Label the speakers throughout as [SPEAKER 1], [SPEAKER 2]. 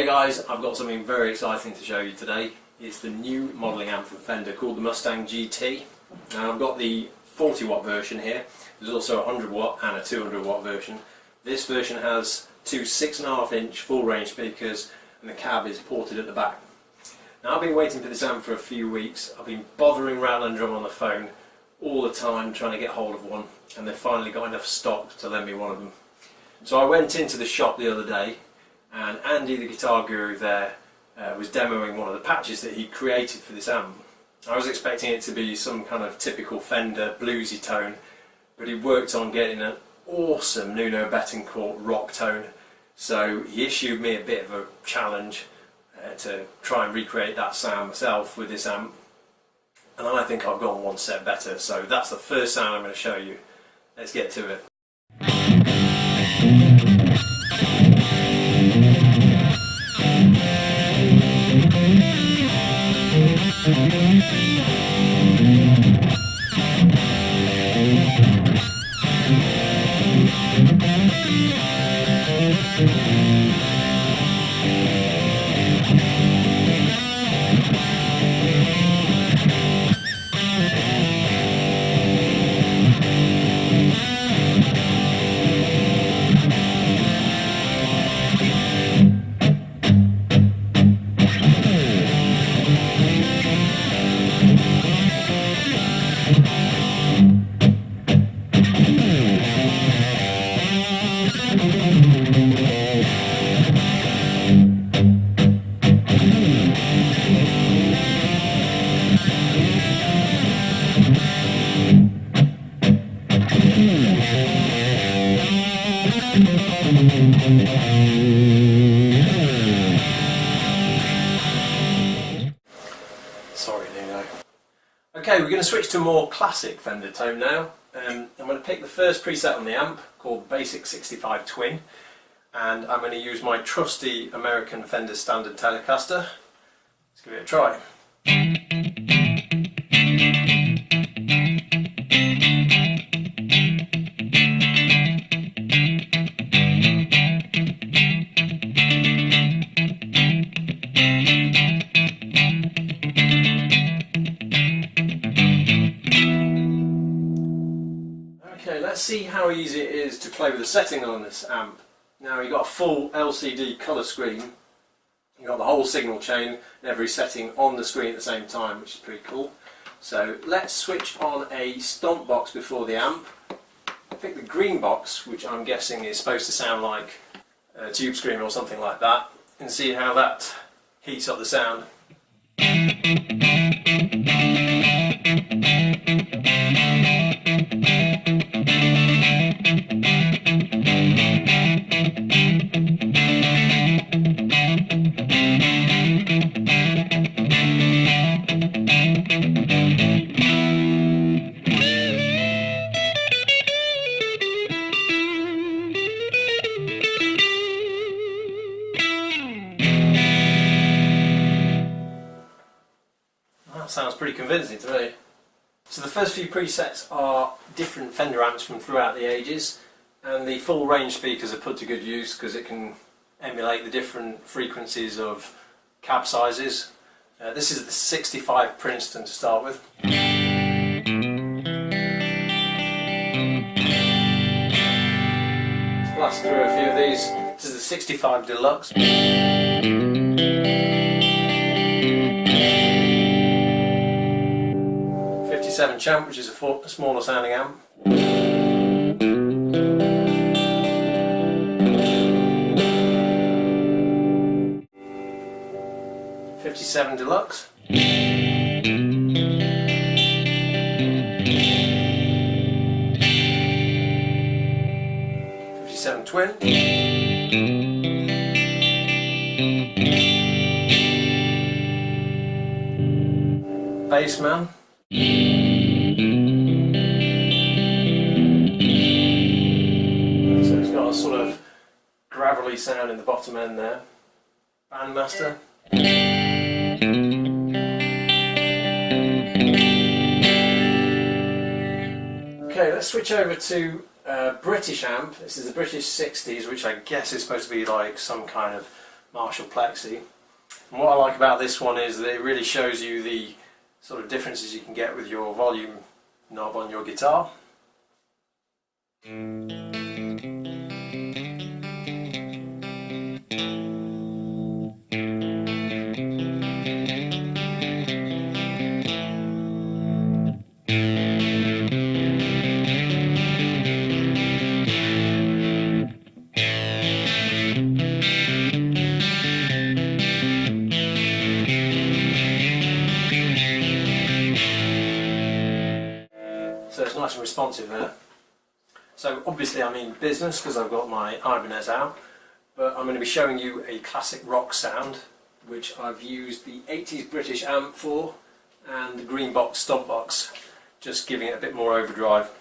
[SPEAKER 1] Hey guys, I've got something very exciting to show you today. It's the new modelling amp from Fender called the Mustang GT. Now I've got the 40 watt version here. There's also a 100 watt and a 200 watt version. This version has two 6.5 inch full range speakers and the cab is ported at the back. Now I've been waiting for this amp for a few weeks. I've been bothering Rattle and Drum on the phone all the time trying to get hold of one, and they've finally got enough stock to lend me one of them. So I went into the shop the other day and Andy, the guitar guru there, was demoing one of the patches that he created for this amp. I was expecting it to be some kind of typical Fender bluesy tone, but he worked on getting an awesome Nuno Bettencourt rock tone. So he issued me a bit of a challenge to try and recreate that sound myself with this amp, and I think I've gone one step better. So that's the first sound I'm going to show you. Let's get to it. Sorry, Nuno. Okay, we're going to switch to a more classic Fender tone now. I'm going to pick the first preset on the amp called Basic 65 Twin, and I'm going to use my trusty American Fender Standard Telecaster. Let's give it a try. Okay, let's see how easy it is to play with the setting on this amp. Now you've got a full LCD colour screen, you've got the whole signal chain and every setting on the screen at the same time, which is pretty cool. So let's switch on a stompbox before the amp. Pick the Greenbox, which I'm guessing is supposed to sound like a tube screamer or something like that, and see how that heats up the sound. That sounds pretty convincing to me. So the first few presets are different Fender amps from throughout the ages, and the full range speakers are put to good use because it can emulate the different frequencies of cab sizes. This is the 65 Princeton to start with. Let's blast through a few of these. This is the 65 Deluxe. 57 Champ, which is a smaller sounding amp. 57 Deluxe. 57 Twin. Bassman. So it's got a sort of gravelly sound in the bottom end there. Bandmaster. Okay, let's switch over to British amp. This is the British 60s, which I guess is supposed to be like some kind of Marshall Plexi. And what I like about this one is that it really shows you the sort of differences you can get with your volume knob on your guitar. So it's nice and responsive there. So obviously I mean business because I've got my Ibanez out, but I'm going to be showing you a classic rock sound which I've used the 80s British amp for and the Greenbox stompbox, just giving it a bit more overdrive.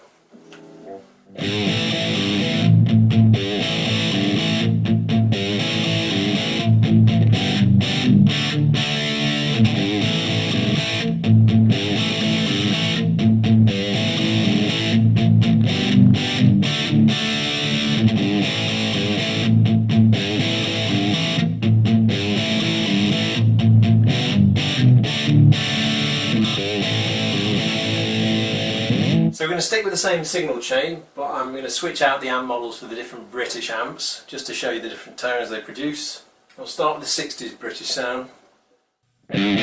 [SPEAKER 1] So we're going to stick with the same signal chain, but I'm going to switch out the amp models for the different British amps, just to show you the different tones they produce. I'll start with the 60s British sound. We'll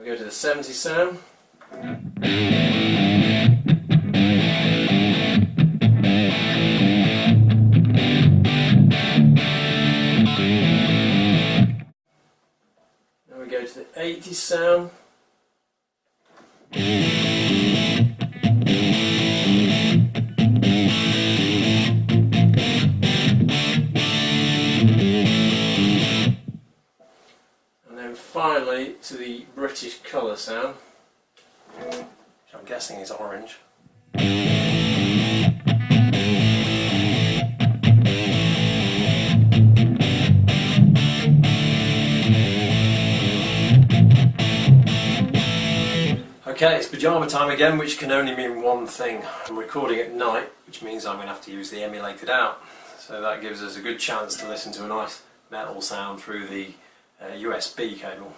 [SPEAKER 1] go to the 70s sound. Go to the 80s sound. And then finally to the British colour sound, which I'm guessing is orange. Okay, it's pyjama time again, which can only mean one thing. I'm recording at night, which means I'm going to have to use the emulated out. So that gives us a good chance to listen to a nice metal sound through the USB cable.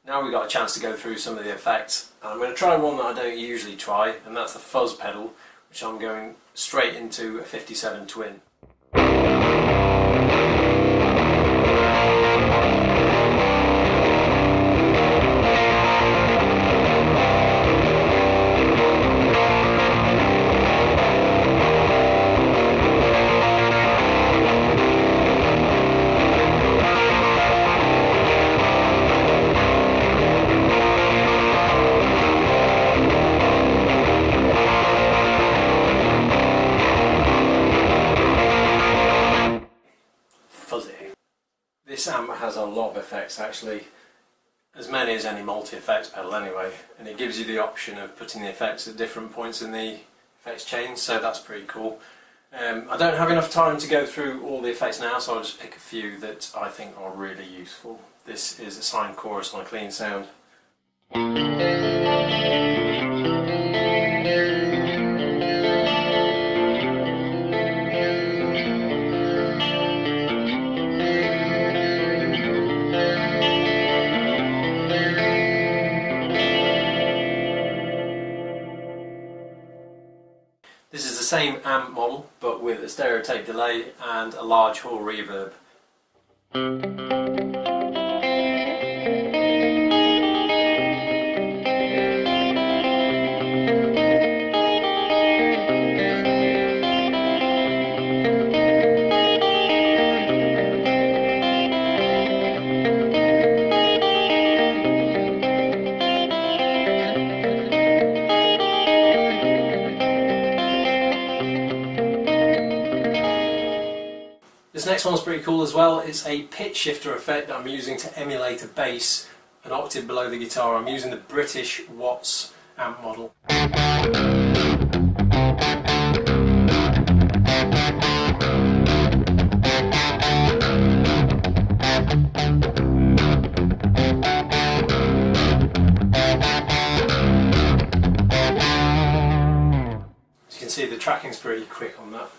[SPEAKER 1] Now we've got a chance to go through some of the effects. I'm going to try one that I don't usually try, and that's the fuzz pedal, which I'm going straight into a 57 twin. This amp has a lot of effects, actually, as many as any multi-effects pedal anyway, and it gives you the option of putting the effects at different points in the effects chain, so that's pretty cool. I don't have enough time to go through all the effects now, so I'll just pick a few that I think are really useful. This is a Sine chorus on a clean sound. This is the same amp model, but with a stereo tape delay and a large hall reverb. next one's pretty cool as well. It's a pitch shifter effect that I'm using to emulate a bass an octave below the guitar. I'm using the British Watts amp model. As you can see, the tracking's pretty quick on that.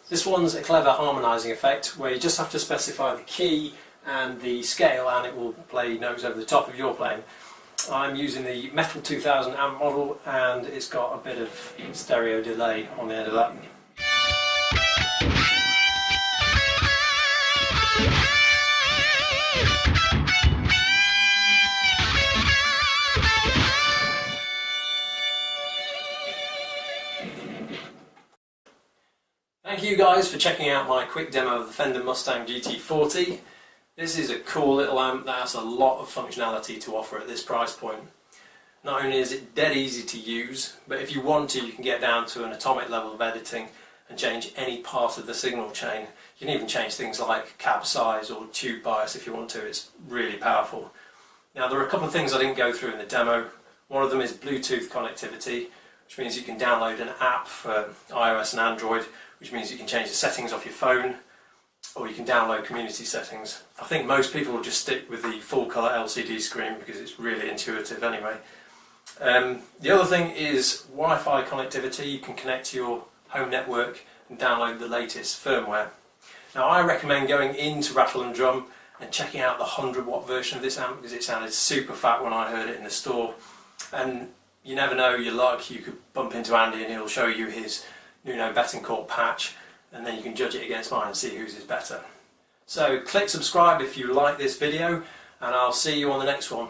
[SPEAKER 1] This one's a clever harmonising effect where you just have to specify the key and the scale and it will play notes over the top of your playing. I'm using the Metal 2000 amp model and it's got a bit of stereo delay on the end of that. Thank you guys for checking out my quick demo of the Fender Mustang GT40. This is a cool little amp that has a lot of functionality to offer at this price point. Not only is it dead easy to use, but if you want to, you can get down to an atomic level of editing and change any part of the signal chain. You can even change things like cab size or tube bias if you want to. It's really powerful. Now there are a couple of things I didn't go through in the demo. One of them is Bluetooth connectivity, which means you can download an app for iOS and Android, which means you can change the settings off your phone, or you can download community settings. I think most people will just stick with the full colour LCD screen because it's really intuitive anyway. The other thing is Wi-Fi connectivity. You can connect to your home network and download the latest firmware. Now I recommend going into Rattle and Drum and checking out the 100-watt version of this amp because it sounded super fat when I heard it in the store. And you never know your luck, you could bump into Andy and he'll show you his Nuno Bettencourt patch, and then you can judge it against mine and see whose is better. So click subscribe if you like this video, and I'll see you on the next one.